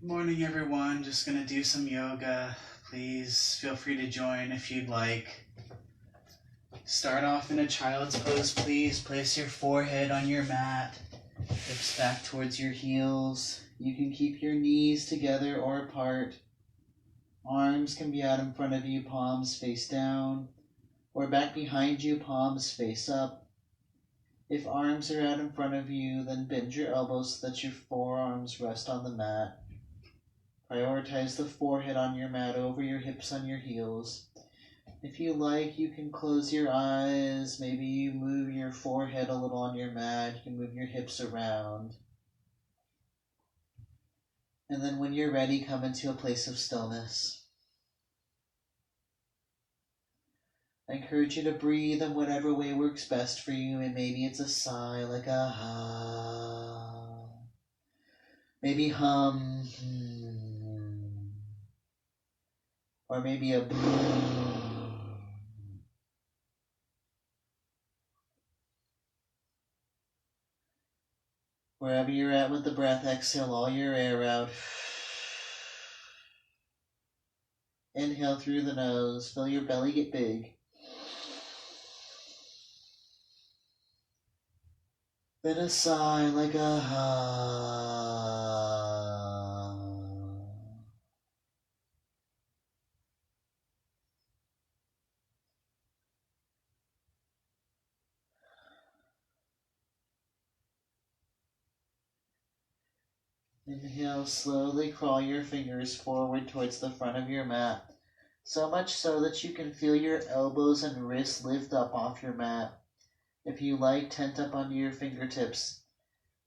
Good morning, everyone. Just gonna do some yoga. Please feel free to join if you'd like. Start off in a child's pose, please. Place your forehead on your mat, hips back towards your heels. You can keep your knees together or apart. Arms can be out in front of you, palms face down, or back behind you, palms face up. If arms are out in front of you, then bend your elbows so that your forearms rest on the mat. Prioritize the forehead on your mat over your hips on your heels. If you like, you can close your eyes. Maybe you move your forehead a little on your mat. You can move your hips around. And then when you're ready, come into a place of stillness. I encourage you to breathe in whatever way works best for you. And maybe it's a sigh, like a ha. Maybe hum. Or maybe a wherever you're at with the breath, exhale all your air out. Inhale through the nose, feel your belly get big. Then a sigh like a ha. Inhale, slowly crawl your fingers forward towards the front of your mat, so much so that you can feel your elbows and wrists lift up off your mat. If you like, tent up onto your fingertips.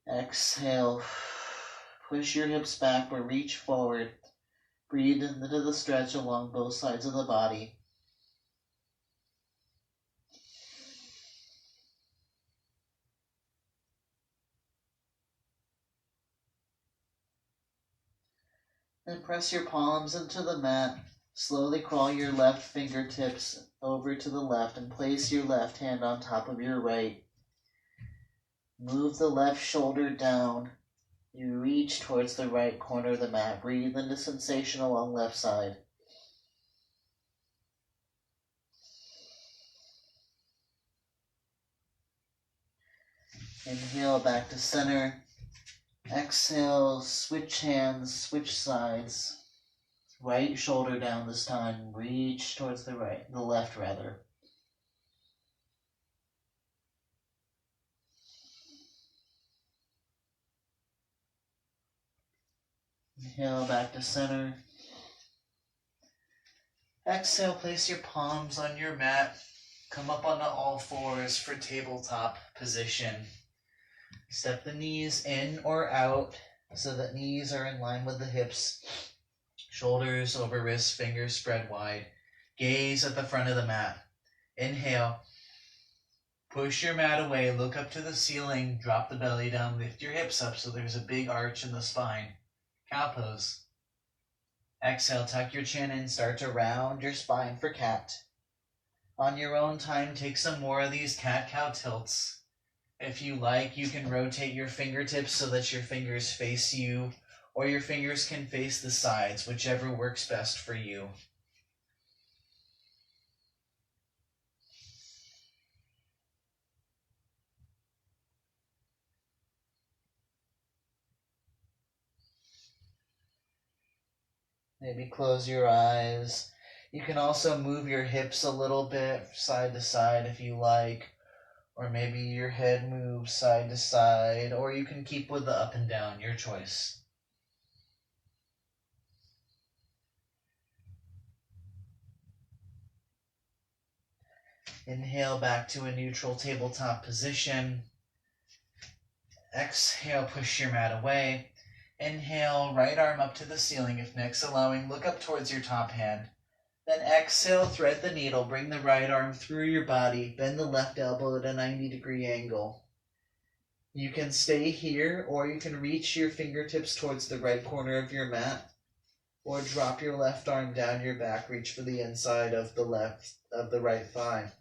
Exhale, push your hips back or reach forward. Breathe into the stretch along both sides of the body. Then press your palms into the mat. Slowly crawl your left fingertips over to the left and place your left hand on top of your right. Move the left shoulder down. You reach towards the right corner of the mat. Breathe into sensation along left side. Inhale back to center. Exhale, switch hands, switch sides. Right shoulder down this time. Reach towards the left rather. Inhale back to center. Exhale, place your palms on your mat. Come up onto all fours for tabletop position. Step the knees in or out so that knees are in line with the hips. Shoulders over wrists, fingers spread wide. Gaze at the front of the mat. Inhale. Push your mat away, look up to the ceiling, drop the belly down, lift your hips up so there's a big arch in the spine. Cow pose. Exhale, tuck your chin in, start to round your spine for cat. On your own time, take some more of these cat-cow tilts. If you like, you can rotate your fingertips so that your fingers face you, or your fingers can face the sides, whichever works best for you. Maybe close your eyes. You can also move your hips a little bit side to side if you like. Or maybe your head moves side to side, or you can keep with the up and down, your choice. Inhale back to a neutral tabletop position. Exhale, push your mat away. Inhale, right arm up to the ceiling if next allowing, look up towards your top hand. Then exhale, thread the needle, bring the right arm through your body, bend the left elbow at a 90-degree angle. You can stay here, or you can reach your fingertips towards the right corner of your mat, or drop your left arm down your back, reach for the inside of the right thigh.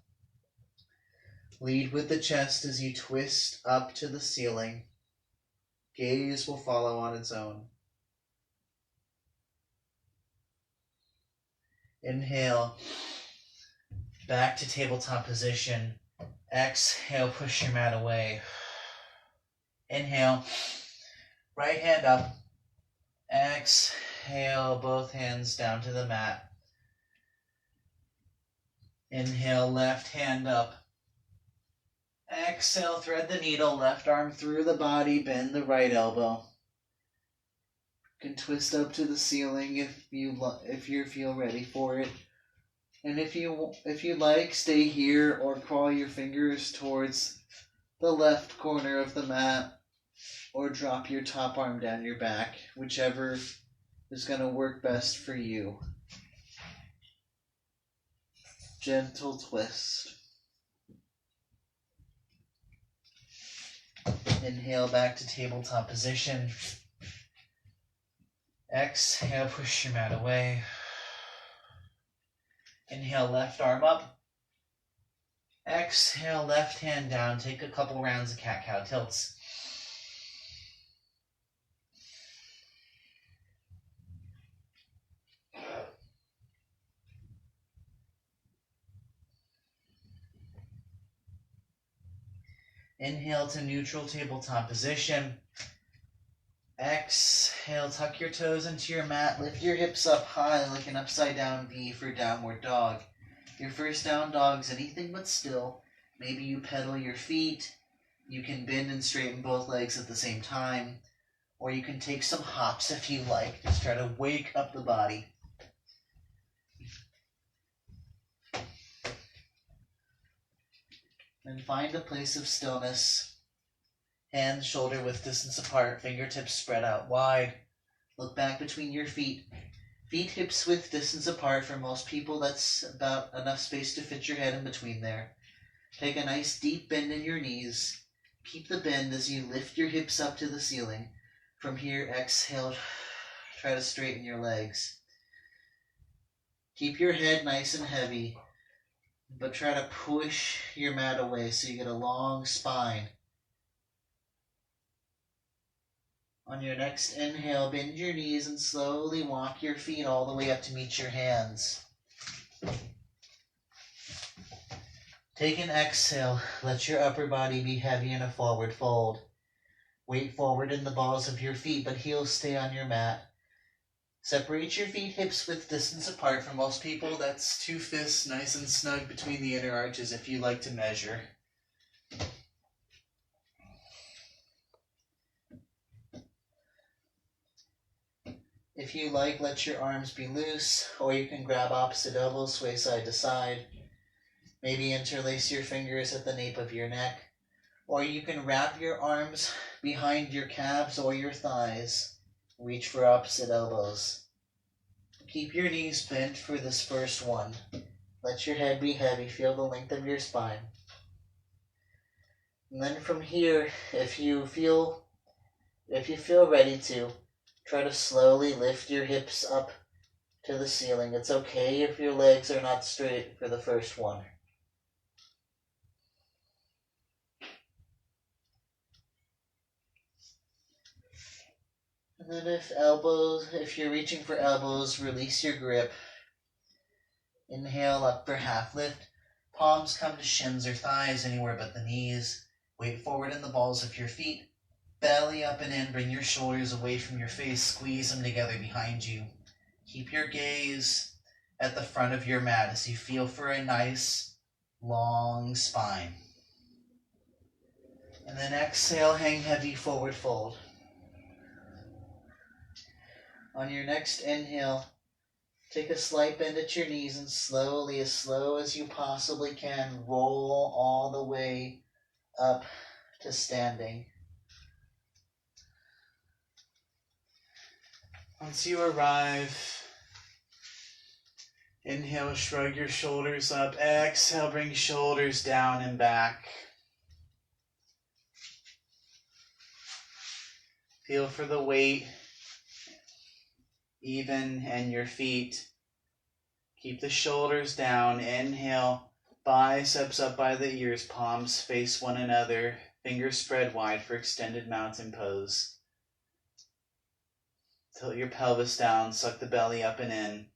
Lead with the chest as you twist up to the ceiling. Gaze will follow on its own. Inhale, back to tabletop position. Exhale, push your mat away. Inhale, right hand up. Exhale, both hands down to the mat. Inhale, left hand up. Exhale, thread the needle, left arm through the body, bend the right elbow. You can twist up to the ceiling if you feel ready for it. And if you like, stay here or crawl your fingers towards the left corner of the mat, or drop your top arm down your back, whichever is going to work best for you. Gentle twist. Inhale, back to tabletop position. Exhale, push your mat away. Inhale, left arm up. Exhale, left hand down. Take a couple rounds of cat-cow tilts. Inhale to neutral tabletop position. Exhale, tuck your toes into your mat. Lift your hips up high like an upside down V for downward dog. Your first down dog's anything but still. Maybe you pedal your feet. You can bend and straighten both legs at the same time. Or you can take some hops if you like. Just try to wake up the body. Then find a place of stillness. Hands shoulder width distance apart, fingertips spread out wide. Look back between your feet. Feet hips width distance apart. For most people, that's about enough space to fit your head in between there. Take a nice deep bend in your knees. Keep the bend as you lift your hips up to the ceiling. From here, exhale, try to straighten your legs. Keep your head nice and heavy, but try to push your mat away so you get a long spine. On your next inhale, bend your knees and slowly walk your feet all the way up to meet your hands. Take an exhale. Let your upper body be heavy in a forward fold. Weight forward in the balls of your feet, but heels stay on your mat. Separate your feet hips width distance apart. For most people, that's 2 fists nice and snug between the inner arches if you like to measure. If you like, let your arms be loose, or you can grab opposite elbows, sway side to side. Maybe interlace your fingers at the nape of your neck, or you can wrap your arms behind your calves or your thighs. Reach for opposite elbows. Keep your knees bent for this first one. Let your head be heavy. Feel the length of your spine. And then from here, if you feel ready to, try to slowly lift your hips up to the ceiling. It's okay if your legs are not straight for the first one. And then if you're reaching for elbows, release your grip. Inhale, upper half lift. Palms come to shins or thighs, anywhere but the knees. Weight forward in the balls of your feet. Belly up and in, bring your shoulders away from your face, squeeze them together behind you. Keep your gaze at the front of your mat as you feel for a nice, long spine. And then exhale, hang heavy, forward fold. On your next inhale, take a slight bend at your knees and slowly, as slow as you possibly can, roll all the way up to standing. Once you arrive, inhale, shrug your shoulders up. Exhale, bring shoulders down and back. Feel for the weight even and your feet. Keep the shoulders down. Inhale, biceps up by the ears, palms face one another, fingers spread wide for extended mountain pose. Tilt your pelvis down, suck the belly up and in.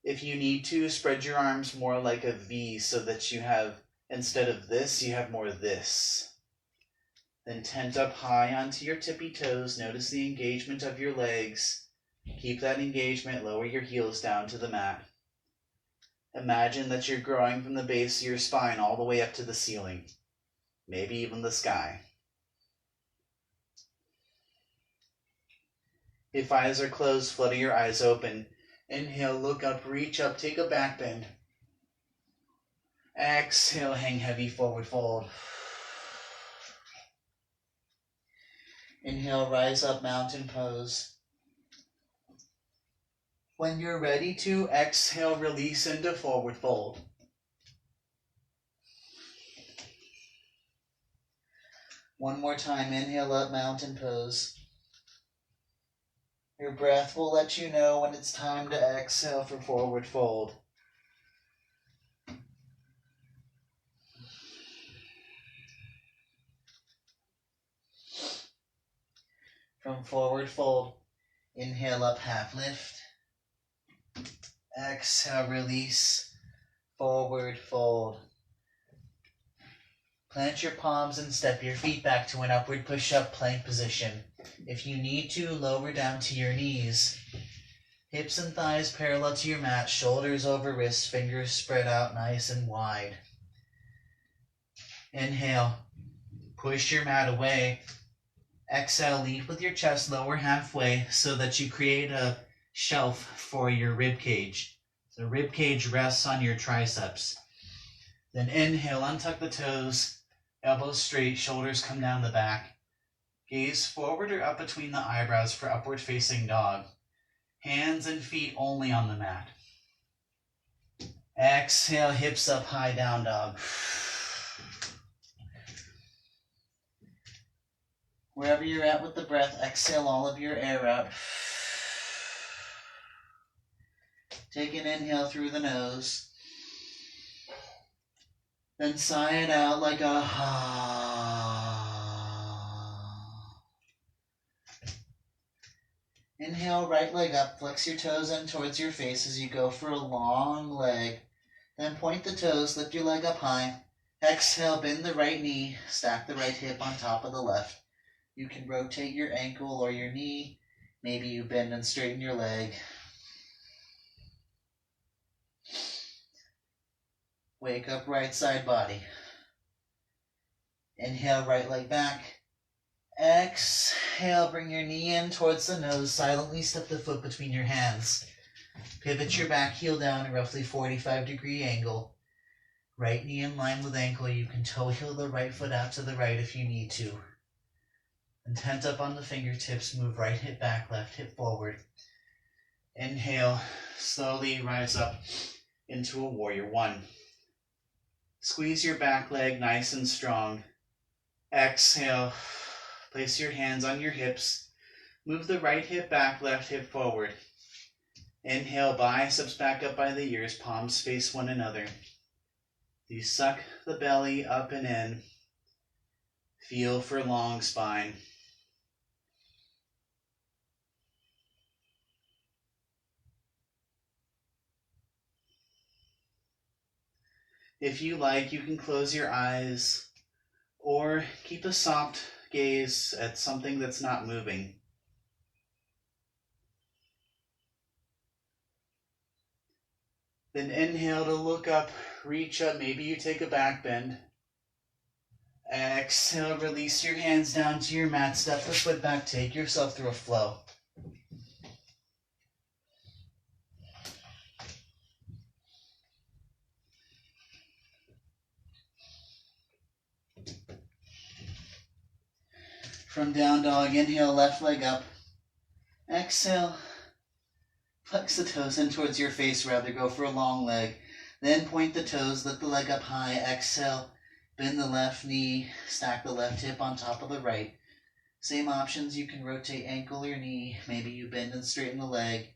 If you need to, spread your arms more like a V so that you have, instead of this, you have more this. Then tent up high onto your tippy toes. Notice the engagement of your legs. Keep that engagement. Lower your heels down to the mat. Imagine that you're growing from the base of your spine all the way up to the ceiling, maybe even the sky. If eyes are closed, flutter your eyes open. Inhale, look up, reach up, take a back bend. Exhale, hang heavy, forward fold. Inhale, rise up, mountain pose. When you're ready to, exhale, release into forward fold. One more time, inhale up, mountain pose. Your breath will let you know when it's time to exhale for forward fold. From forward fold, inhale up, half lift. Exhale, release, forward fold. Plant your palms and step your feet back to an upward push-up plank position. If you need to, lower down to your knees. Hips and thighs parallel to your mat, shoulders over wrists, fingers spread out nice and wide. Inhale, push your mat away. Exhale, lead with your chest lower halfway so that you create a shelf for your rib cage. The rib cage rests on your triceps. Then inhale, untuck the toes, elbows straight, shoulders come down the back. Gaze forward or up between the eyebrows for upward facing dog. Hands and feet only on the mat. Exhale, hips up high, down dog. Wherever you're at with the breath, exhale all of your air out. Take an inhale through the nose. Then sigh it out like a Inhale, right leg up, flex your toes in towards your face as you go for a long leg. Then point the toes, lift your leg up high. Exhale, bend the right knee, stack the right hip on top of the left. You can rotate your ankle or your knee. Maybe you bend and straighten your leg. Wake up, right side body. Inhale, right leg back. Exhale, bring your knee in towards the nose. Silently step the foot between your hands. Pivot your back heel down at roughly 45-degree angle. Right knee in line with ankle. You can toe heel the right foot out to the right if you need to. And tent up on the fingertips. Move right hip back, left hip forward. Inhale, slowly rise up into a warrior one. Squeeze your back leg nice and strong. Exhale, place your hands on your hips. Move the right hip back, left hip forward. Inhale, biceps back up by the ears, palms face one another. You suck the belly up and in. Feel for long spine. If you like, you can close your eyes or keep a soft gaze at something that's not moving. Then inhale to look up, reach up, maybe you take a back bend. Exhale, release your hands down to your mat, step the foot back, take yourself through a flow. From down dog, inhale, left leg up. Exhale, flex the toes in towards your face, rather go for a long leg. Then point the toes, lift the leg up high. Exhale, bend the left knee, stack the left hip on top of the right. Same options, you can rotate ankle or knee. Maybe you bend and straighten the leg.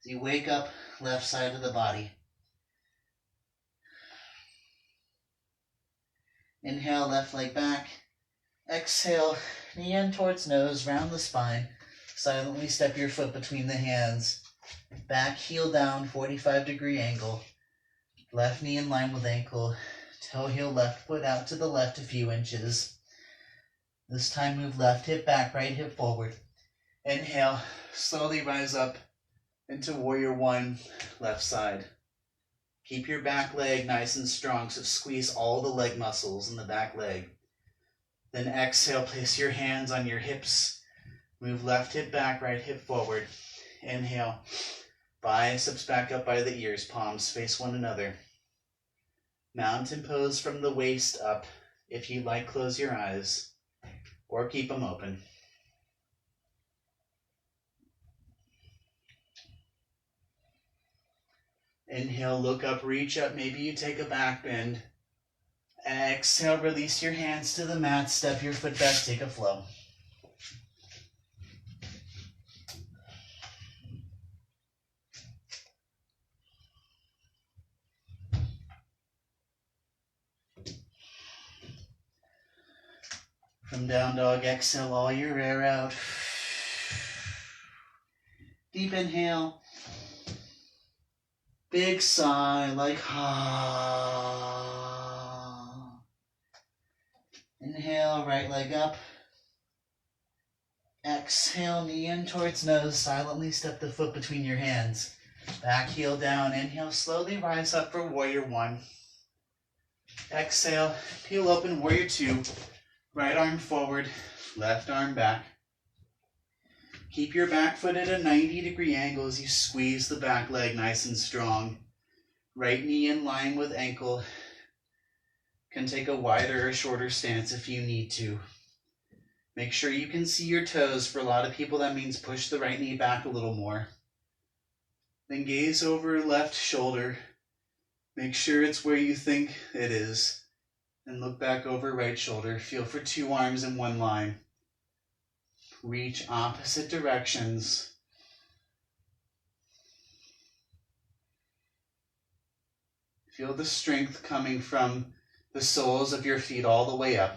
As you wake up, left side of the body. Inhale, left leg back. Exhale, knee in towards nose, round the spine. Silently step your foot between the hands. Back heel down, 45-degree angle. Left knee in line with ankle. Toe heel left foot out to the left a few inches. This time move left hip back, right hip forward. Inhale, slowly rise up into warrior one, left side. Keep your back leg nice and strong, so squeeze all the leg muscles in the back leg. Then exhale, place your hands on your hips. Move left hip back, right hip forward. Inhale, biceps back up by the ears, palms face one another. Mountain pose from the waist up. If you like, close your eyes or keep them open. Inhale, look up, reach up. Maybe you take a back bend. Exhale, release your hands to the mat. Step your foot back, take a flow. From down dog, exhale all your air out. Deep inhale. Big sigh, like ha. Inhale, right leg up. Exhale, knee in towards nose. Silently step the foot between your hands. Back heel down. Inhale, slowly rise up for warrior one. Exhale, peel open, warrior two. Right arm forward, left arm back. Keep your back foot at a 90-degree angle as you squeeze the back leg nice and strong. Right knee in line with ankle. Can take a wider or shorter stance if you need to. Make sure you can see your toes. For a lot of people, that means push the right knee back a little more. Then gaze over left shoulder. Make sure it's where you think it is. And look back over right shoulder. Feel for two arms in one line. Reach opposite directions. Feel the strength coming from the soles of your feet all the way up.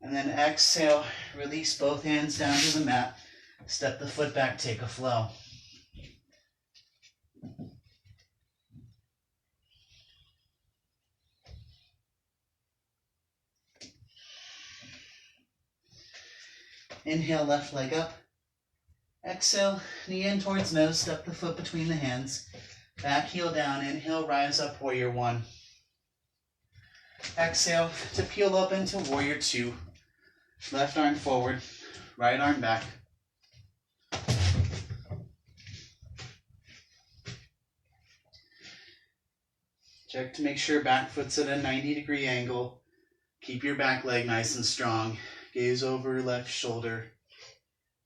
And then exhale, release both hands down to the mat. Step the foot back, take a flow. Inhale, left leg up. Exhale, knee in towards nose, step the foot between the hands. Back heel down, inhale, rise up, warrior one. Exhale to peel up into warrior two. Left arm forward, right arm back. Check to make sure back foot's at a 90-degree angle. Keep your back leg nice and strong. Gaze over left shoulder.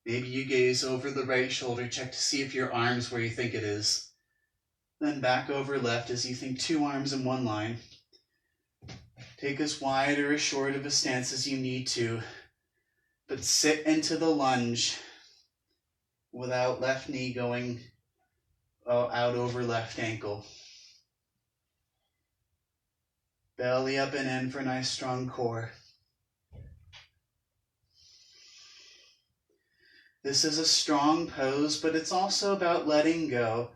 Maybe you gaze over the right shoulder. Check to see if your arm's where you think it is. Then back over left as you think two arms in one line. Take as wide or as short of a stance as you need to, but sit into the lunge without left knee going out over left ankle. Belly up and in for a nice strong core. This is a strong pose, but it's also about letting go.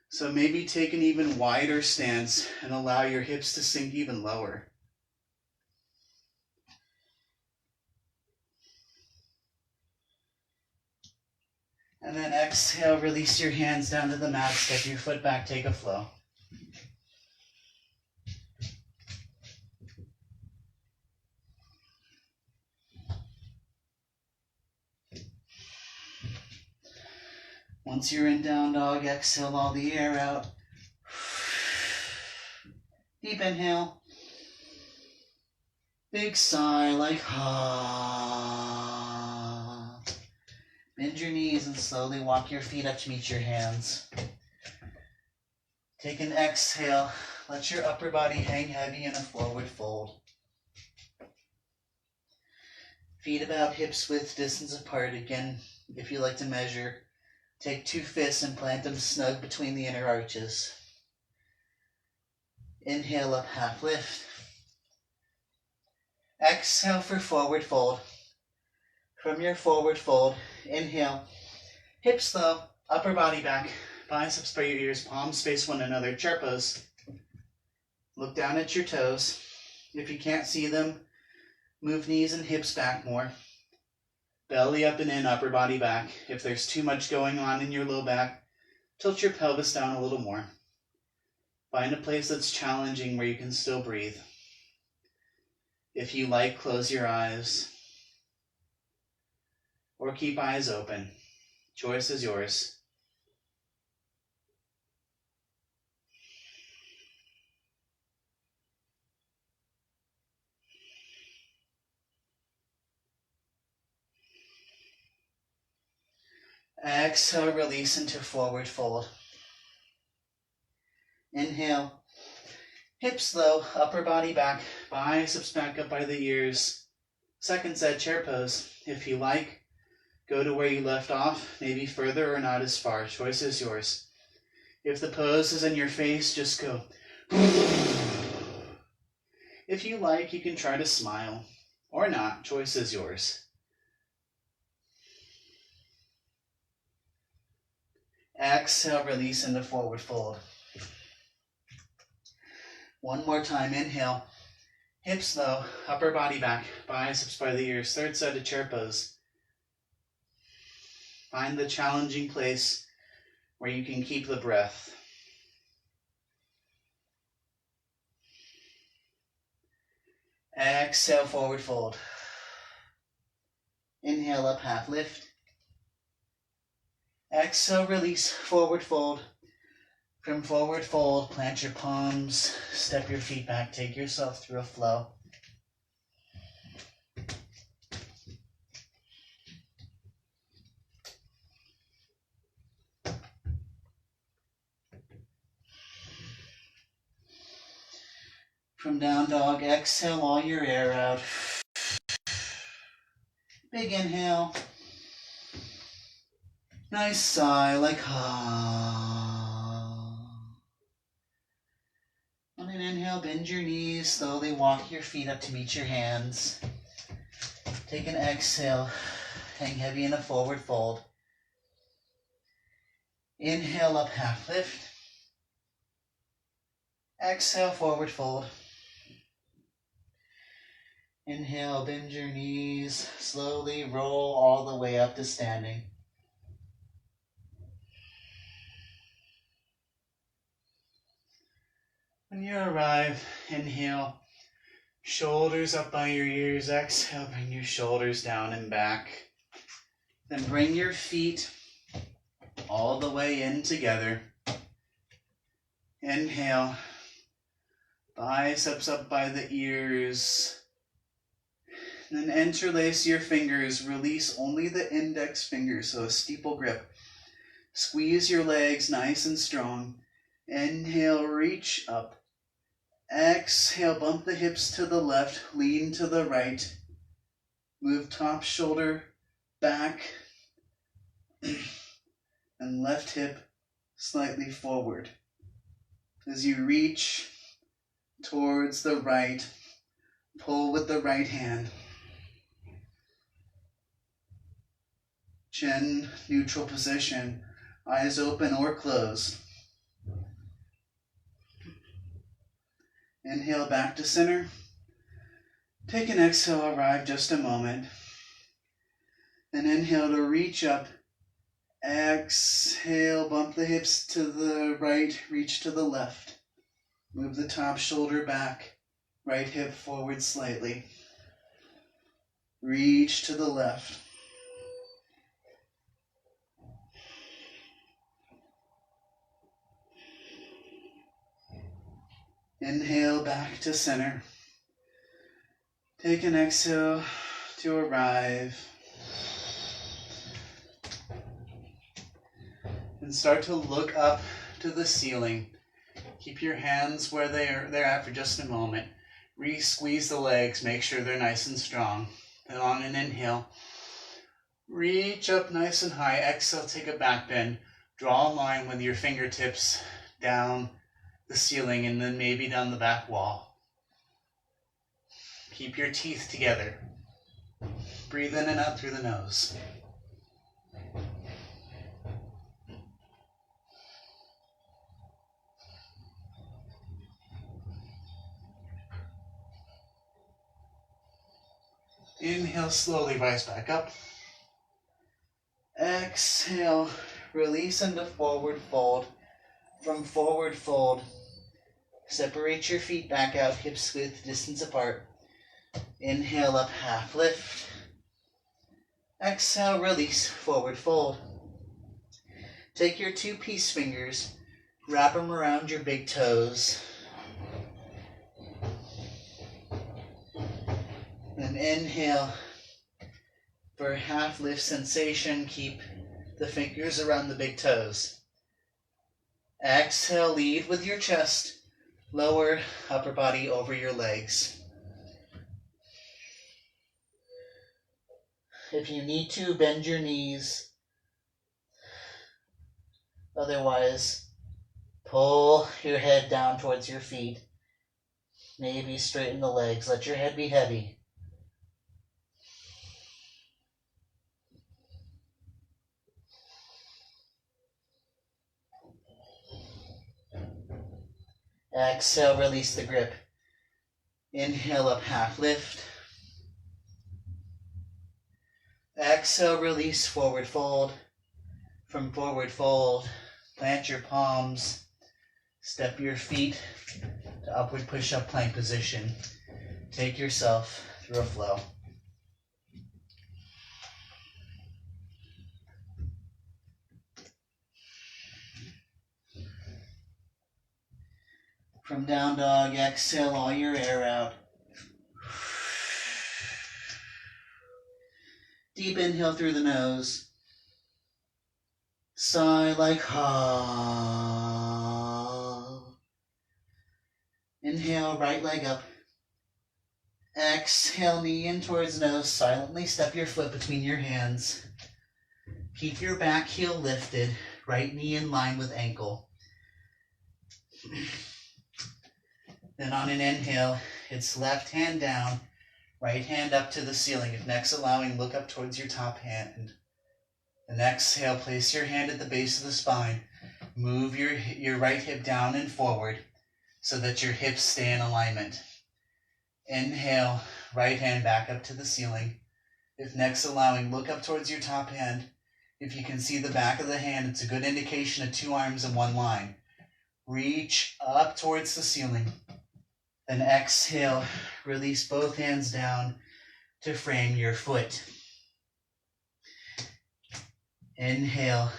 So maybe take an even wider stance and allow your hips to sink even lower. And then exhale, release your hands down to the mat, step your foot back, take a flow. Once you're in down dog, exhale all the air out. Deep inhale. Big sigh, like ha. Bend your knees and slowly walk your feet up to meet your hands. Take an exhale. Let your upper body hang heavy in a forward fold. Feet about hips width distance apart. Again, if you like to measure, take two fists and plant them snug between the inner arches. Inhale up, half lift. Exhale for forward fold. From your forward fold, inhale. Hips low, upper body back, biceps by your ears, palms face one another, chair pose. Look down at your toes. If you can't see them, move knees and hips back more. Belly up and in, upper body back. If there's too much going on in your low back, tilt your pelvis down a little more. Find a place that's challenging where you can still breathe. If you like, close your eyes. Or keep eyes open. Choice is yours. Exhale, release into forward fold. Inhale, hips low, upper body back, biceps back up by the ears. Second set, chair pose. If you like, go to where you left off, maybe further or not as far. Choice is yours. If the pose is in your face, just go. If you like, you can try to smile or not. Choice is yours. Exhale, release into forward fold. One more time, inhale. Hips low, upper body back, biceps by the ears. Third set of chair pose. Find the challenging place where you can keep the breath. Exhale, forward fold. Inhale, up, half lift. Exhale, release, forward fold. From forward fold, plant your palms, step your feet back, take yourself through a flow. From down dog, exhale all your air out. Big inhale. Nice sigh, like ah. On an inhale, bend your knees, slowly walk your feet up to meet your hands. Take an exhale, hang heavy in a forward fold. Inhale, up, half lift. Exhale, forward fold. Inhale, bend your knees, slowly roll all the way up to standing. When you arrive, inhale, shoulders up by your ears. Exhale, bring your shoulders down and back. Then bring your feet all the way in together. Inhale, biceps up by the ears. Then interlace your fingers. Release only the index finger, so a steeple grip. Squeeze your legs nice and strong. Inhale, reach up. Exhale, bump the hips to the left, lean to the right. Move top shoulder back and left hip slightly forward. As you reach towards the right, pull with the right hand. Chin neutral position, eyes open or closed. Inhale back to center. Take an exhale, arrive just a moment. Then inhale to reach up. Exhale, bump the hips to the right, reach to the left. Move the top shoulder back, right hip forward slightly. Reach to the left. Inhale back to center. Take an exhale to arrive. And start to look up to the ceiling. Keep your hands where they're at for just a moment. Re-squeeze the legs, make sure they're nice and strong. Then on an inhale, reach up nice and high. Exhale, take a back bend. Draw a line with your fingertips down the ceiling and then maybe down the back wall. Keep your teeth together. Breathe in and out through the nose. Inhale, slowly rise back up. Exhale, release into forward fold. From forward fold, separate your feet back out, hips width distance apart. Inhale up, half lift. Exhale, release, forward fold. Take your two peace fingers, wrap them around your big toes. And inhale for a half lift sensation. Keep the fingers around the big toes. Exhale, lead with your chest. Lower upper body over your legs. If you need to, bend your knees. Otherwise, pull your head down towards your feet. Maybe straighten the legs. Let your head be heavy. Exhale, release the grip. Inhale up, half lift. Exhale, release, forward fold. From forward fold, plant your palms. Step your feet to upward push-up plank position. Take yourself through a flow. From down dog, exhale all your air out. Deep inhale through the nose. Sigh like ha. Inhale, right leg up. Exhale, knee in towards nose. Silently step your foot between your hands. Keep your back heel lifted. Right knee in line with ankle. Then on an inhale, it's left hand down, right hand up to the ceiling. If next allowing, look up towards your top hand. Then exhale, place your hand at the base of the spine. Move your right hip down and forward so that your hips stay in alignment. Inhale, right hand back up to the ceiling. If next allowing, look up towards your top hand. If you can see the back of the hand, it's a good indication of two arms in one line. Reach up towards the ceiling. Then exhale, release both hands down to frame your foot. Inhale,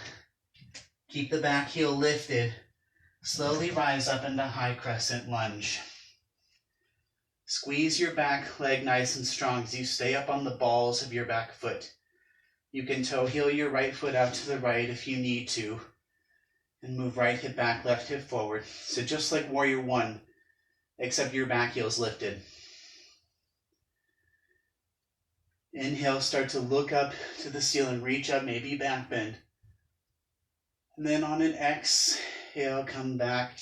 keep the back heel lifted. Slowly rise up into high crescent lunge. Squeeze your back leg nice and strong as you stay up on the balls of your back foot. You can toe heel your right foot out to the right if you need to. And move right hip back, left hip forward. So just like Warrior One, except your back heel is lifted. Inhale, start to look up to the ceiling, reach up, maybe back bend. And then on an exhale, come back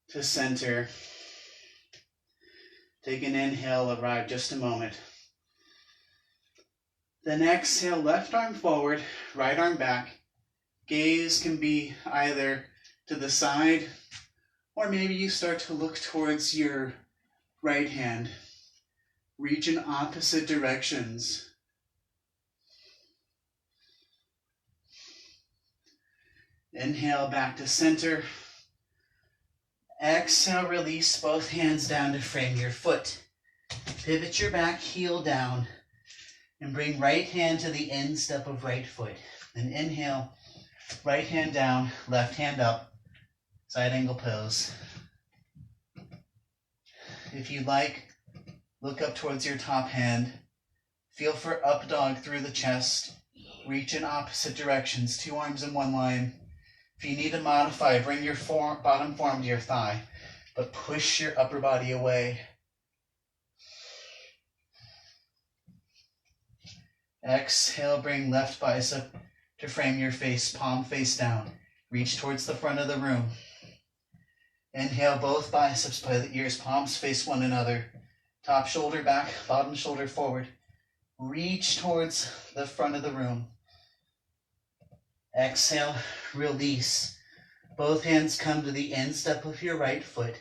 to center. Take an inhale, arrive just a moment. Then exhale, left arm forward, right arm back. Gaze can be either to the side, or maybe you start to look towards your right hand. Reach in opposite directions. Inhale, back to center. Exhale, release both hands down to frame your foot. Pivot your back heel down and bring right hand to the instep of right foot. Then inhale, right hand down, left hand up. Side angle pose. If you like, look up towards your top hand. Feel for up dog through the chest. Reach in opposite directions, two arms in one line. If you need to modify, bring your bottom forearm to your thigh, but push your upper body away. Exhale, bring left bicep to frame your face, palm face down. Reach towards the front of the room. Inhale, both biceps by the ears, palms face one another. Top shoulder back, bottom shoulder forward. Reach towards the front of the room. Exhale, release. Both hands come to the instep of your right foot.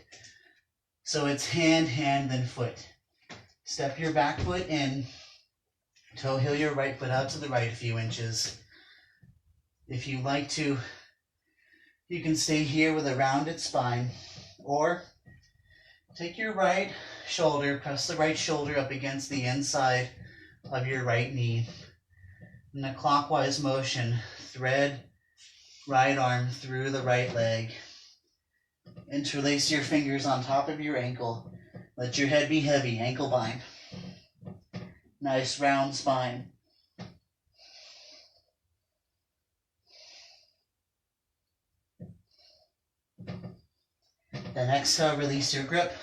So it's hand, hand, then foot. Step your back foot in. Toe heel your right foot out to the right a few inches. If you like to, you can stay here with a rounded spine, or take your right shoulder, press the right shoulder up against the inside of your right knee. In a clockwise motion, thread right arm through the right leg. Interlace your fingers on top of your ankle. Let your head be heavy, ankle bind. Nice round spine. Then exhale, release your grip.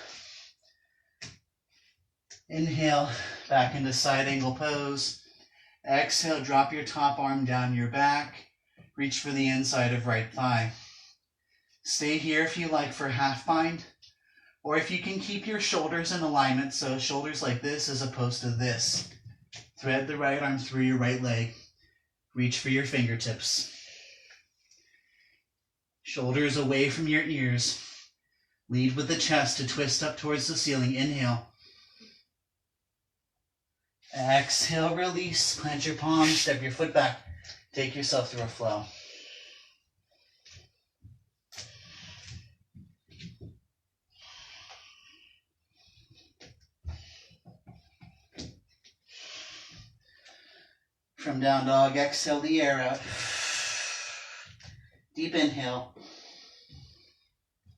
Inhale, back into side angle pose. Exhale, drop your top arm down your back. Reach for the inside of right thigh. Stay here if you like for half bind, or if you can keep your shoulders in alignment, so shoulders like this as opposed to this. Thread the right arm through your right leg. Reach for your fingertips. Shoulders away from your ears. Lead with the chest to twist up towards the ceiling. Inhale. Exhale, release. Plant your palms, step your foot back. Take yourself through a flow. From down dog, exhale the air out. Deep inhale.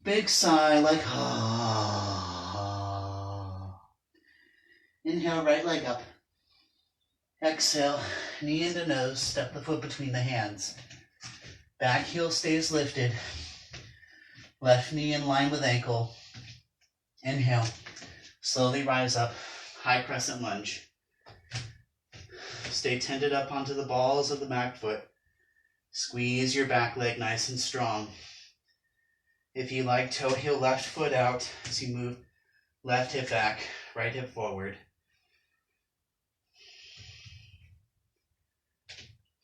Big sigh like ah. Inhale, right leg up. Exhale, knee into nose, step the foot between the hands. Back heel stays lifted. Left knee in line with ankle. Inhale, slowly rise up, high crescent lunge. Stay tented up onto the balls of the back foot. Squeeze your back leg nice and strong. If you like, toe heel left foot out as you move left hip back, right hip forward.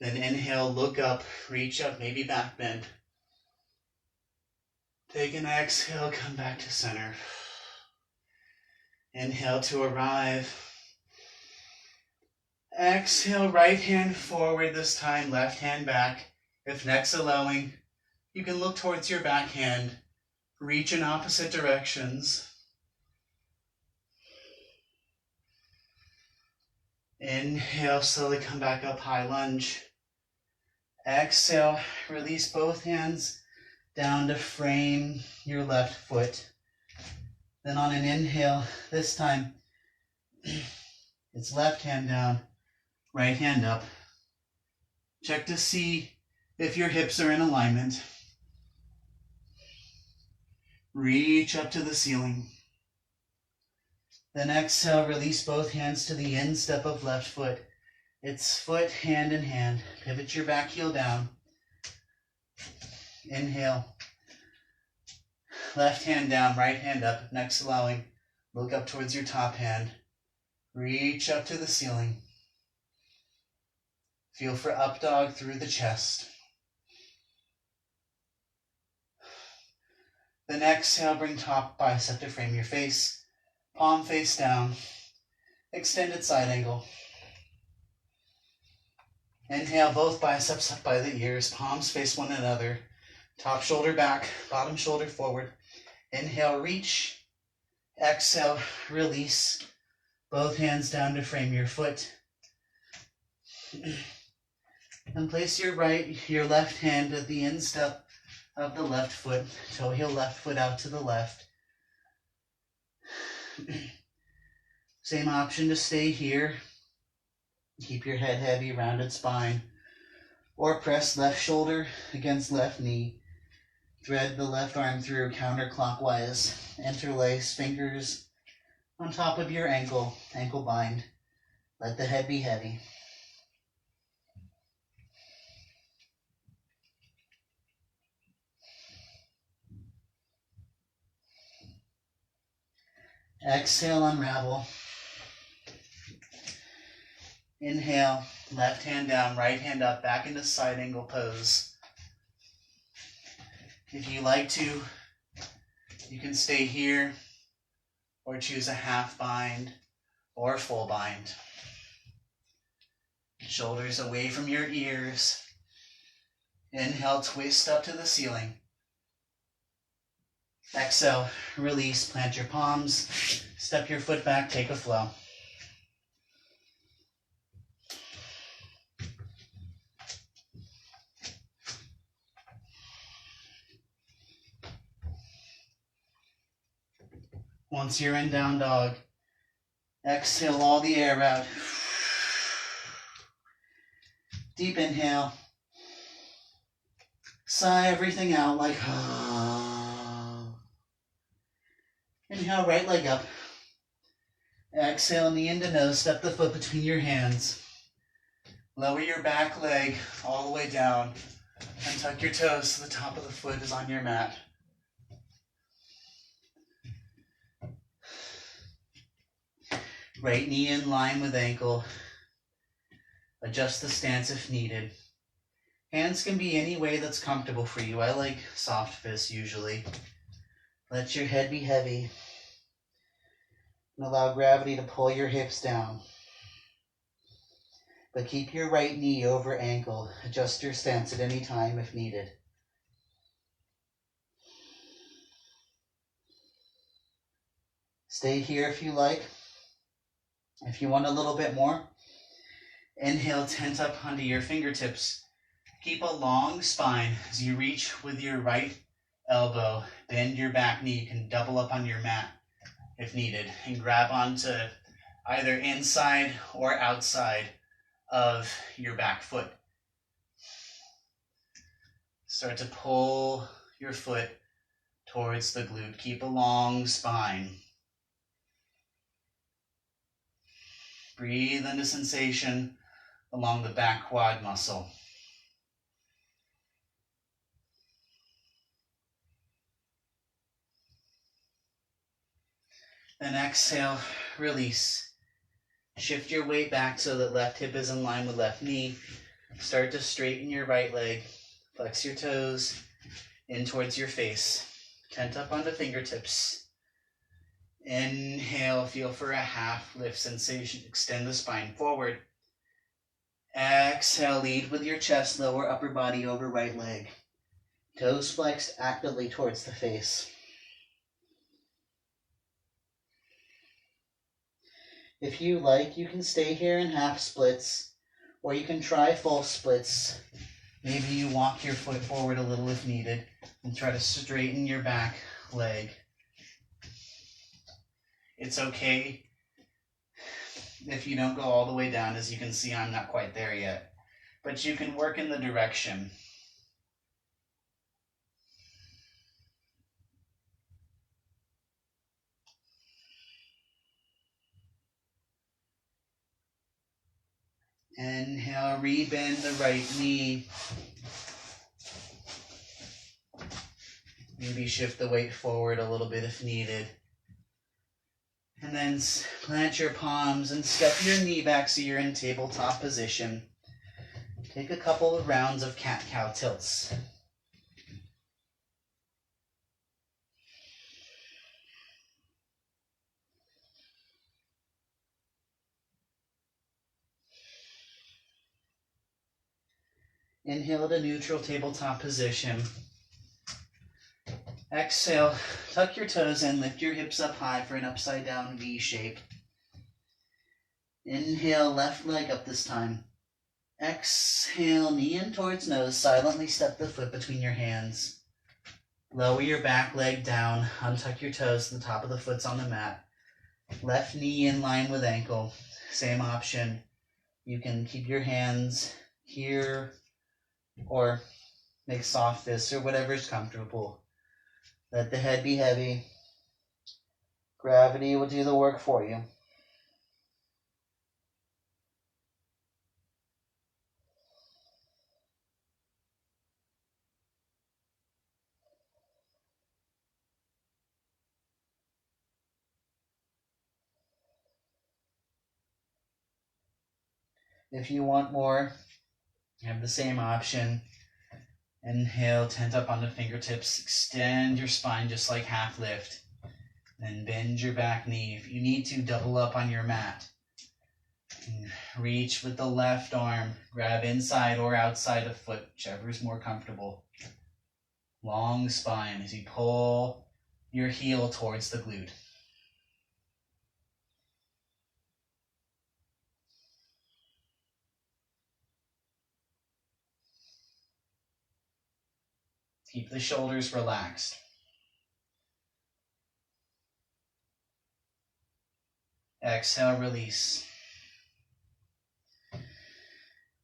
Then inhale, look up, reach up, maybe back bend. Take an exhale, come back to center. Inhale to arrive. Exhale, right hand forward this time, left hand back. If neck's allowing, you can look towards your back hand. Reach in opposite directions. Inhale, slowly come back up, high lunge. Exhale, release both hands down to frame your left foot. Then on an inhale, this time, it's left hand down, right hand up. Check to see if your hips are in alignment. Reach up to the ceiling. Then exhale, release both hands to the instep of left foot. It's foot, hand in hand. Pivot your back heel down. Inhale. Left hand down, right hand up. Next allowing, look up towards your top hand. Reach up to the ceiling. Feel for up dog through the chest. Then exhale, bring top bicep to frame your face. Palm face down. Extended side angle. Inhale, both biceps up by the ears. Palms face one another. Top shoulder back, bottom shoulder forward. Inhale, reach. Exhale, release. Both hands down to frame your foot. And place your left hand at the instep of the left foot. Toe heel left foot out to the left. Same option to stay here. Keep your head heavy, rounded spine. Or press left shoulder against left knee. Thread the left arm through counterclockwise. Interlace fingers on top of your ankle. Ankle bind. Let the head be heavy. Exhale, unravel. Inhale, left hand down, right hand up, back into side angle pose. If you like to, you can stay here or choose a half bind or full bind. Shoulders away from your ears. Inhale, twist up to the ceiling. Exhale, release, plant your palms, step your foot back, take a flow. Once you're in down dog, exhale all the air out. Deep inhale. Sigh everything out like Inhale, right leg up. Exhale, knee into nose, step the foot between your hands. Lower your back leg all the way down and tuck your toes so the top of the foot is on your mat. Right knee in line with ankle. Adjust the stance if needed. Hands can be any way that's comfortable for you. I like soft fists usually. Let your head be heavy. And allow gravity to pull your hips down. But keep your right knee over ankle. Adjust your stance at any time if needed. Stay here if you like. If you want a little bit more, inhale, tent up onto your fingertips. Keep a long spine as you reach with your right elbow. Bend your back knee. You can double up on your mat if needed and grab onto either inside or outside of your back foot. Start to pull your foot towards the glute. Keep a long spine. Breathe into sensation along the back quad muscle. Then exhale, release. Shift your weight back so that left hip is in line with left knee. Start to straighten your right leg. Flex your toes in towards your face. Tent up onto fingertips. Inhale, feel for a half lift sensation. Extend the spine forward. Exhale, lead with your chest, lower upper body over right leg. Toes flexed actively towards the face. If you like, you can stay here in half splits, or you can try full splits. Maybe you walk your foot forward a little if needed, and try to straighten your back leg. It's okay if you don't go all the way down. As you can see, I'm not quite there yet, but you can work in the direction. Inhale, rebend the right knee. Maybe shift the weight forward a little bit if needed. And then plant your palms and step your knee back so you're in tabletop position. Take a couple of rounds of cat-cow tilts. Inhale to neutral tabletop position. Exhale, tuck your toes in, lift your hips up high for an upside down V shape. Inhale, left leg up this time. Exhale, knee in towards nose, silently step the foot between your hands. Lower your back leg down, untuck your toes, the top of the foot's on the mat. Left knee in line with ankle, same option. You can keep your hands here or make soft fists or whatever's comfortable. Let the head be heavy. Gravity will do the work for you. If you want more, you have the same option. Inhale, tent up on the fingertips. Extend your spine just like half lift. Then bend your back knee. If you need to, double up on your mat. Reach with the left arm. Grab inside or outside the foot, whichever is more comfortable. Long spine as you pull your heel towards the glute. Keep the shoulders relaxed. Exhale, release.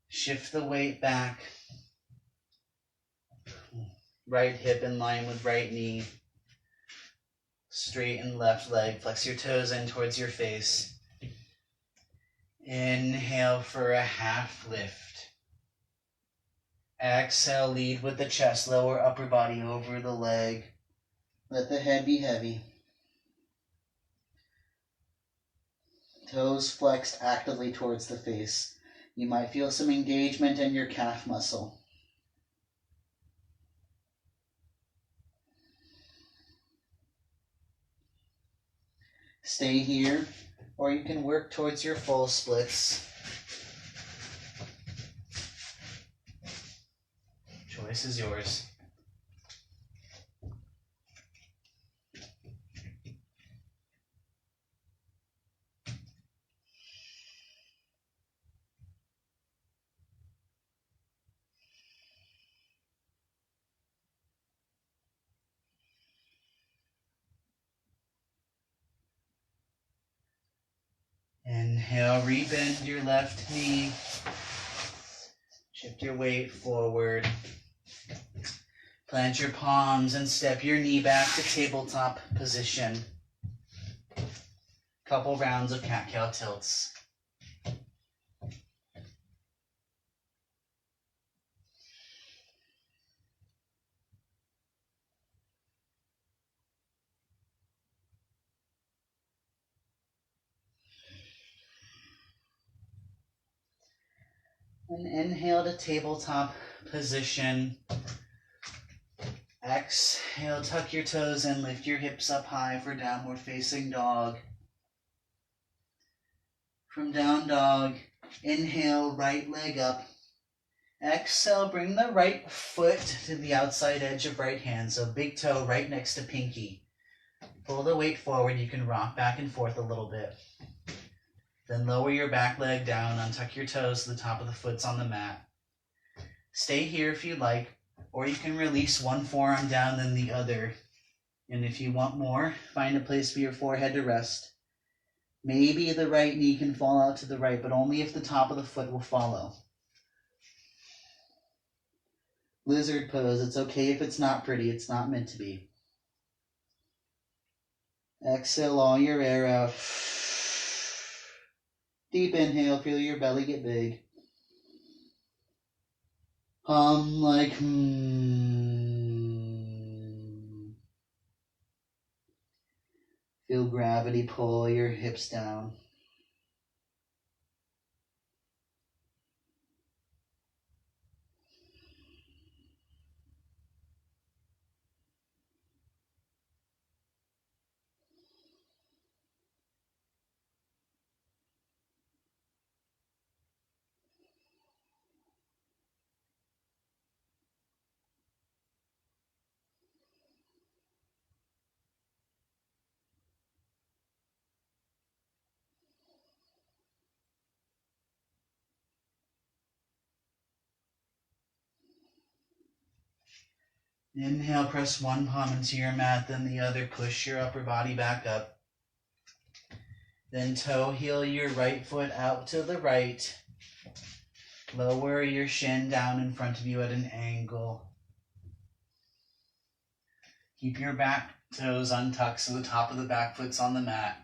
Shift the weight back. Right hip in line with right knee. Straighten left leg. Flex your toes in towards your face. Inhale for a half lift. Exhale, lead with the chest. Lower upper body over the leg. Let the head be heavy. Toes flexed actively towards the face. You might feel some engagement in your calf muscle. Stay here, or you can work towards your full splits. Choice is yours. Inhale, rebend your left knee. Shift your weight forward. Plant your palms and step your knee back to tabletop position. Couple rounds of cat-cow tilts. And inhale to tabletop position. Exhale, tuck your toes and lift your hips up high for downward facing dog. From down dog, inhale, right leg up. Exhale, bring the right foot to the outside edge of right hand, so big toe right next to pinky. Pull the weight forward, you can rock back and forth a little bit. Then lower your back leg down, untuck your toes to the top of the foot's on the mat. Stay here if you like, or you can release one forearm down then the other. And if you want more, find a place for your forehead to rest. Maybe the right knee can fall out to the right, but only if the top of the foot will follow. Lizard pose, it's okay if it's not pretty, it's not meant to be. Exhale all your air out. Deep inhale, feel your belly get big. Hum like Feel gravity pull your hips down. Inhale, press one palm into your mat, then the other. Push your upper body back up. Then toe heel your right foot out to the right. Lower your shin down in front of you at an angle. Keep your back toes untucked so the top of the back foot's on the mat.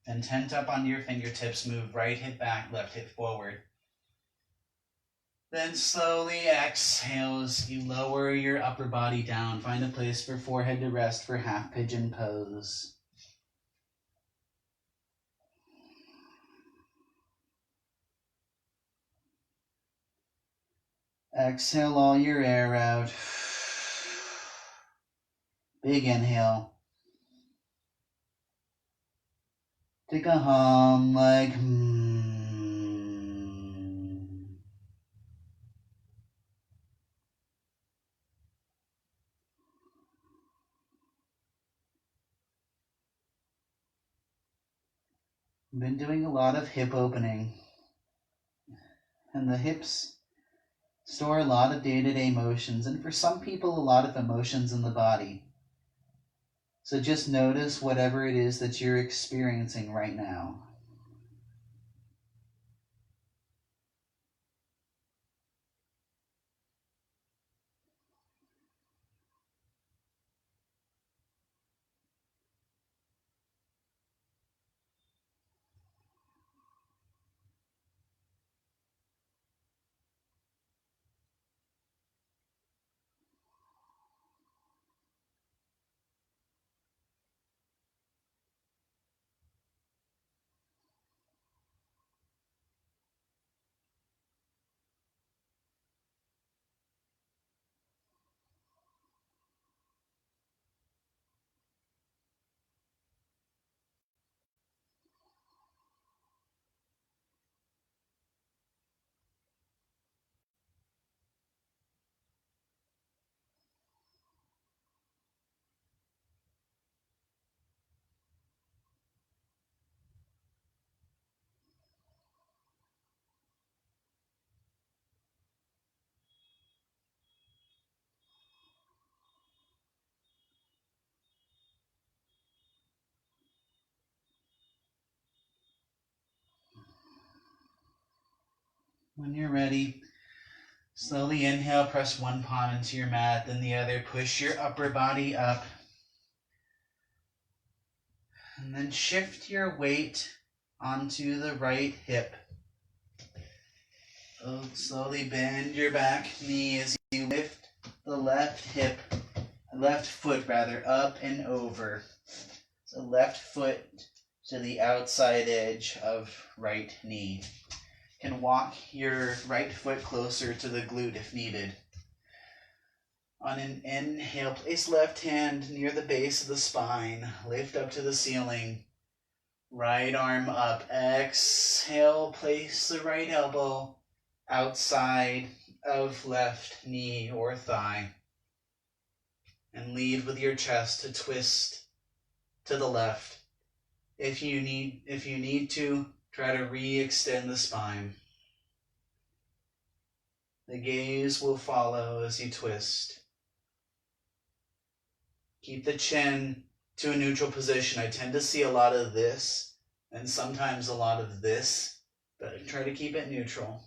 Then tent up on your fingertips, move right hip back, left hip forward. Then slowly exhale as you lower your upper body down. Find a place for forehead to rest for half pigeon pose. Exhale all your air out. Big inhale. Take a hum like I've been doing a lot of hip opening, and the hips store a lot of day-to-day emotions, and for some people, a lot of emotions in the body. So just notice whatever it is that you're experiencing right now. When you're ready, slowly inhale, press one palm into your mat, then the other. Push your upper body up. And then shift your weight onto the right hip. Slowly bend your back knee as you lift the left foot up and over. So left foot to the outside edge of right knee. You can walk your right foot closer to the glute if needed. On an inhale, place left hand near the base of the spine. Lift up to the ceiling. Right arm up. Exhale, place the right elbow outside of left knee or thigh. And lead with your chest to twist to the left. If you need to, try to re-extend the spine. The gaze will follow as you twist. Keep the chin to a neutral position. I tend to see a lot of this and sometimes a lot of this, but try to keep it neutral.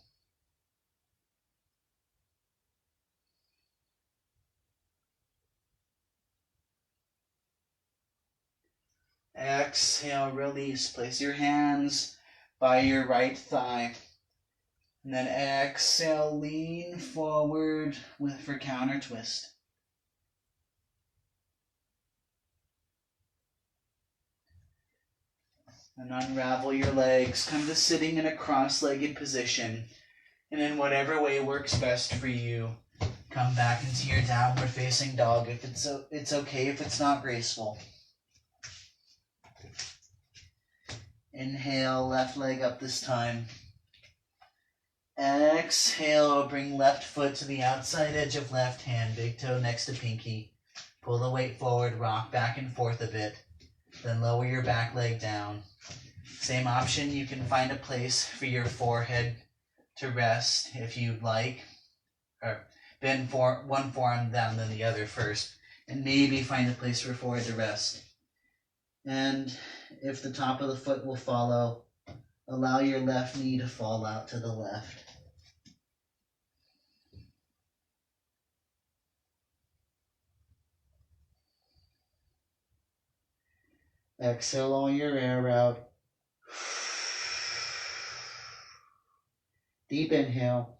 Exhale, release. Place your hands by your right thigh. And then exhale, lean forward for counter twist. And unravel your legs. Come to sitting in a cross-legged position. And in whatever way works best for you, come back into your downward facing dog. If it's okay if it's not graceful. Inhale, left leg up this time. Exhale, bring left foot to the outside edge of left hand, big toe next to pinky. Pull the weight forward, rock back and forth a bit. Then lower your back leg down. Same option, you can find a place for your forehead to rest if you'd like. Or bend one forearm down then the other first. And maybe find a place for forehead to rest. And if the top of the foot will follow, allow your left knee to fall out to the left. Exhale all your air out. Deep inhale.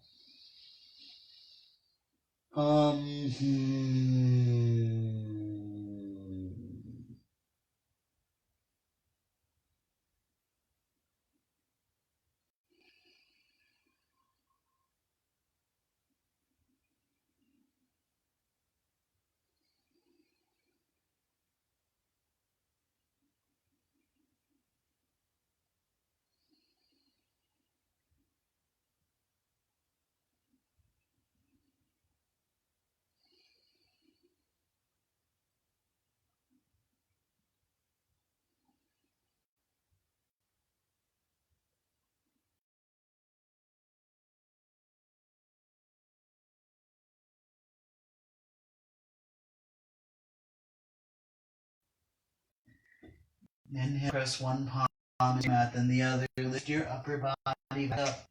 Inhale, press one palm on your mat, then the other. Lift your upper body back up.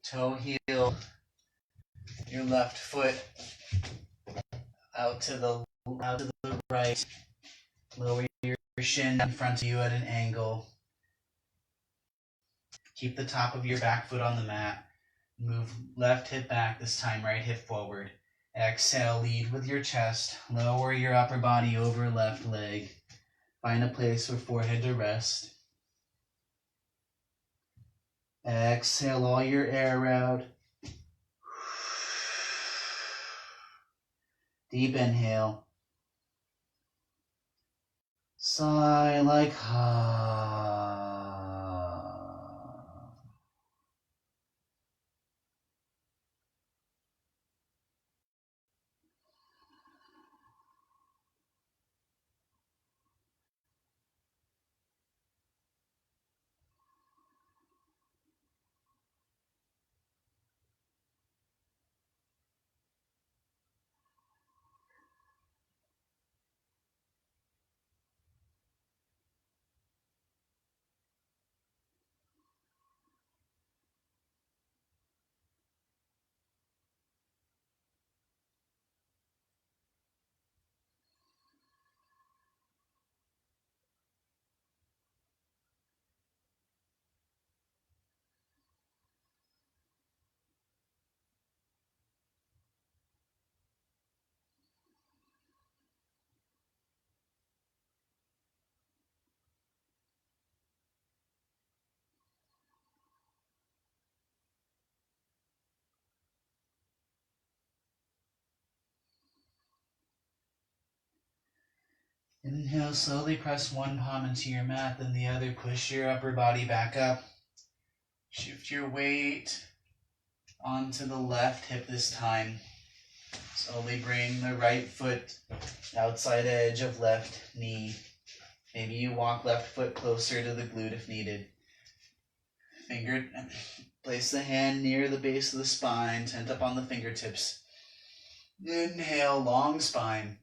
Toe heel your left foot out to the right. Lower your shin in front of you at an angle. Keep the top of your back foot on the mat. Move left hip back, this time right hip forward. Exhale, lead with your chest. Lower your upper body over left leg. Find a place for forehead to rest. Exhale all your air out. Deep inhale. Sigh like Inhale, slowly press one palm into your mat, then the other. Push your upper body back up. Shift your weight onto the left hip this time. Slowly bring the right foot outside edge of left knee. Maybe you walk left foot closer to the glute if needed. Place the hand near the base of the spine, tent up on the fingertips. Inhale, long spine.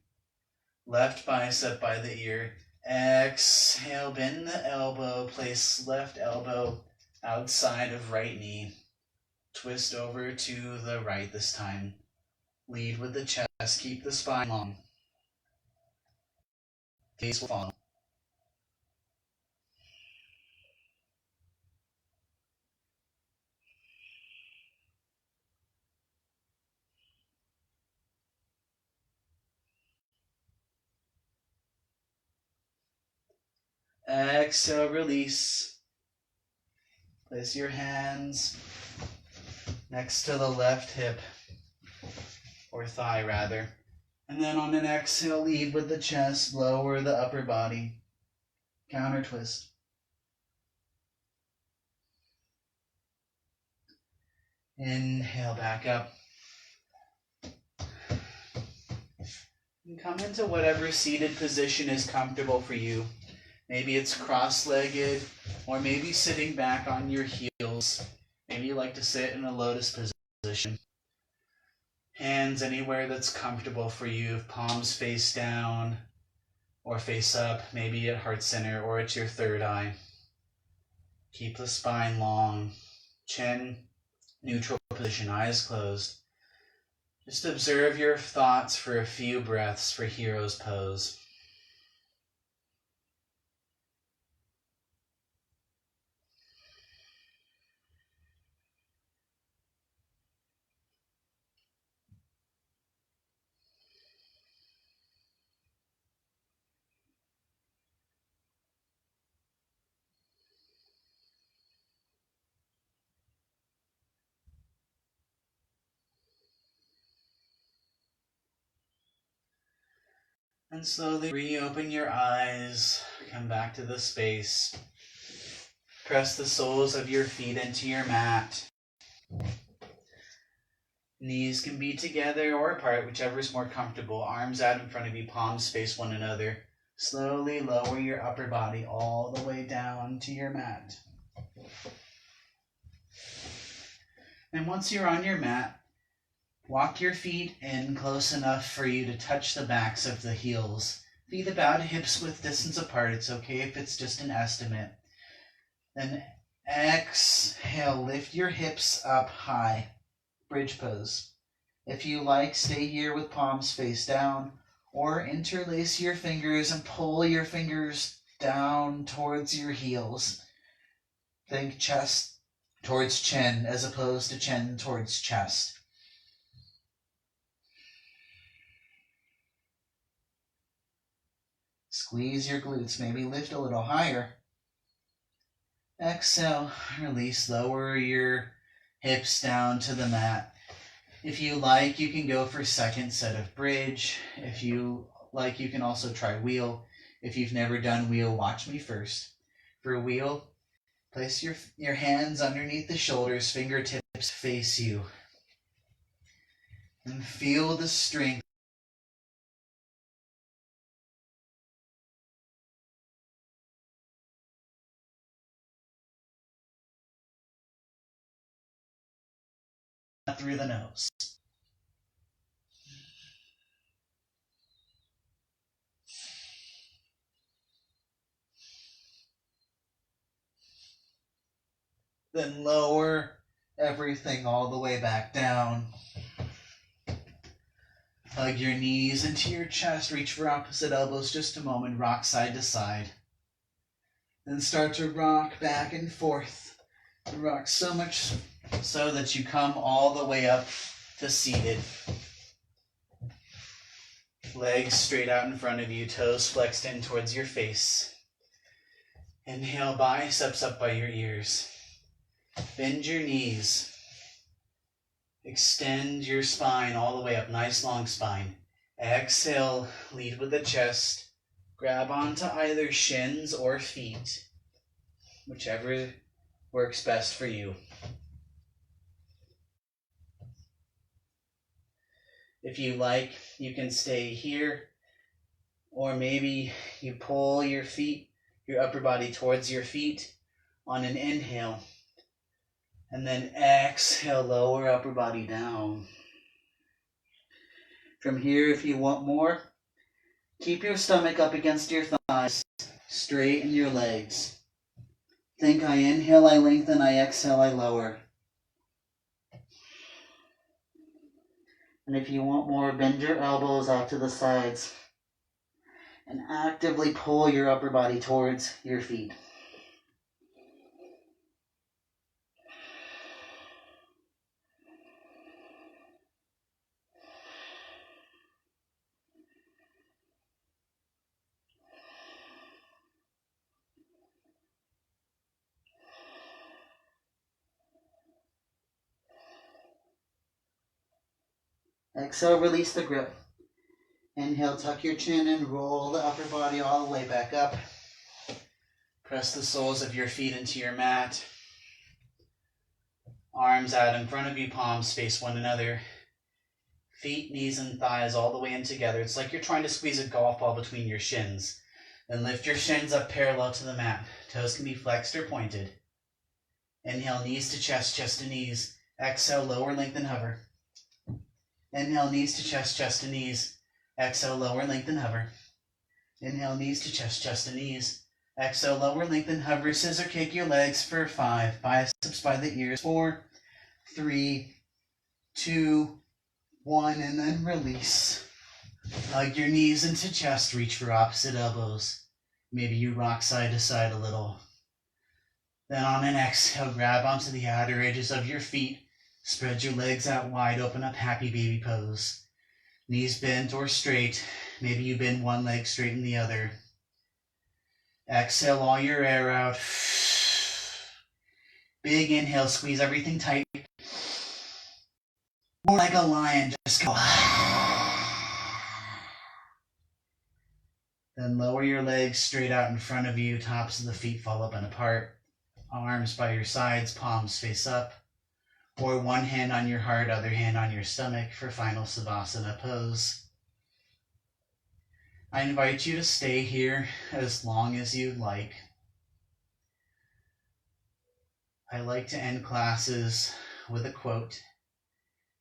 Left bicep by the ear. Exhale, bend the elbow. Place left elbow outside of right knee. Twist over to the right this time. Lead with the chest. Keep the spine long. Gaze will follow. Exhale, release. Place your hands next to the left hip, or thigh rather. And then on an exhale, lead with the chest, lower the upper body. Counter twist. Inhale, back up. And come into whatever seated position is comfortable for you. Maybe it's cross-legged, or maybe sitting back on your heels. Maybe you like to sit in a lotus position. Hands anywhere that's comfortable for you. Palms face down or face up, maybe at heart center or at your third eye. Keep the spine long. Chin, neutral position, eyes closed. Just observe your thoughts for a few breaths for hero's pose. And slowly reopen your eyes, come back to the space. Press the soles of your feet into your mat. Knees can be together or apart, whichever is more comfortable. Arms out in front of you, palms face one another. Slowly lower your upper body all the way down to your mat. And once you're on your mat, walk your feet in close enough for you to touch the backs of the heels. Feet about hips width distance apart. It's okay if it's just an estimate. Then exhale, lift your hips up high. Bridge pose. If you like, stay here with palms face down, or interlace your fingers and pull your fingers down towards your heels. Think chest towards chin as opposed to chin towards chest. Squeeze your glutes, maybe lift a little higher. Exhale, release, lower your hips down to the mat. If you like, you can go for second set of bridge. If you like, you can also try wheel. If you've never done wheel, watch me first. For wheel, place your hands underneath the shoulders, fingertips face you. And feel the strength through the nose. Then lower everything all the way back down. Hug your knees into your chest. Reach for opposite elbows just a moment. Rock side to side. Then start to rock back and forth. Rock so much so that you come all the way up to seated. Legs straight out in front of you. Toes flexed in towards your face. Inhale, biceps up by your ears. Bend your knees. Extend your spine all the way up. Nice long spine. Exhale, lead with the chest. Grab onto either shins or feet, whichever works best for you. If you like, you can stay here, or maybe you pull your feet, your upper body towards your feet on an inhale. And then exhale, lower upper body down. From here, if you want more, keep your stomach up against your thighs, straighten your legs. Think I inhale, I lengthen, I exhale, I lower. And if you want more, bend your elbows out to the sides and actively pull your upper body towards your feet. Exhale, release the grip. Inhale, tuck your chin and roll the upper body all the way back up. Press the soles of your feet into your mat. Arms out in front of you, palms face one another. Feet, knees, and thighs all the way in together. It's like you're trying to squeeze a golf ball between your shins. Then lift your shins up parallel to the mat. Toes can be flexed or pointed. Inhale, knees to chest, chest to knees. Exhale, lower, lengthen, hover. Inhale, knees to chest, chest to knees. Exhale, lower, lengthen, hover. Inhale, knees to chest, chest to knees. Exhale, lower, lengthen, hover. Scissor kick your legs for 5. Biceps by the ears. 4, 3, 2, 1, and then release. Hug your knees into chest. Reach for opposite elbows. Maybe you rock side to side a little. Then on an exhale, grab onto the outer edges of your feet. Spread your legs out wide, open up happy baby pose. Knees bent or straight. Maybe you bend one leg, straighten the other. Exhale all your air out. Big inhale, squeeze everything tight. More like a lion, just go. Then lower your legs straight out in front of you. Tops of the feet fall up and apart. Arms by your sides, palms face up. Or one hand on your heart, other hand on your stomach for final Savasana pose. I invite you to stay here as long as you'd like. I like to end classes with a quote.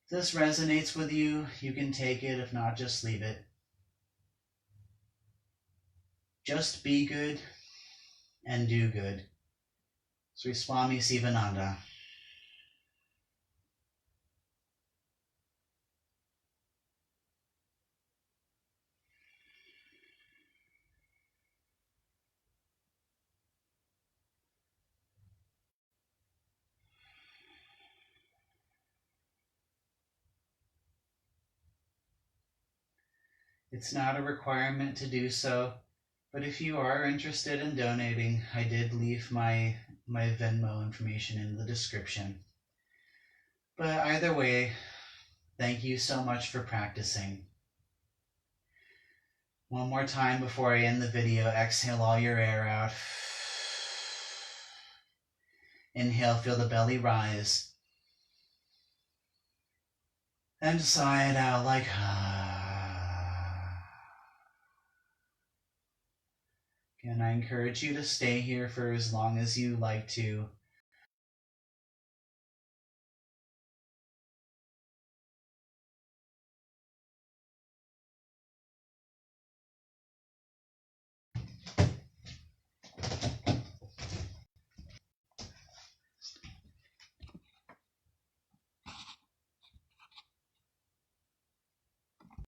If this resonates with you, you can take it. If not, just leave it. Just be good and do good. Sri Swami Sivananda. It's not a requirement to do so, but if you are interested in donating, I did leave my Venmo information in the description. But either way, thank you so much for practicing. One more time before I end the video, exhale all your air out. Inhale, feel the belly rise. And sigh it out like Again, I encourage you to stay here for as long as you like to.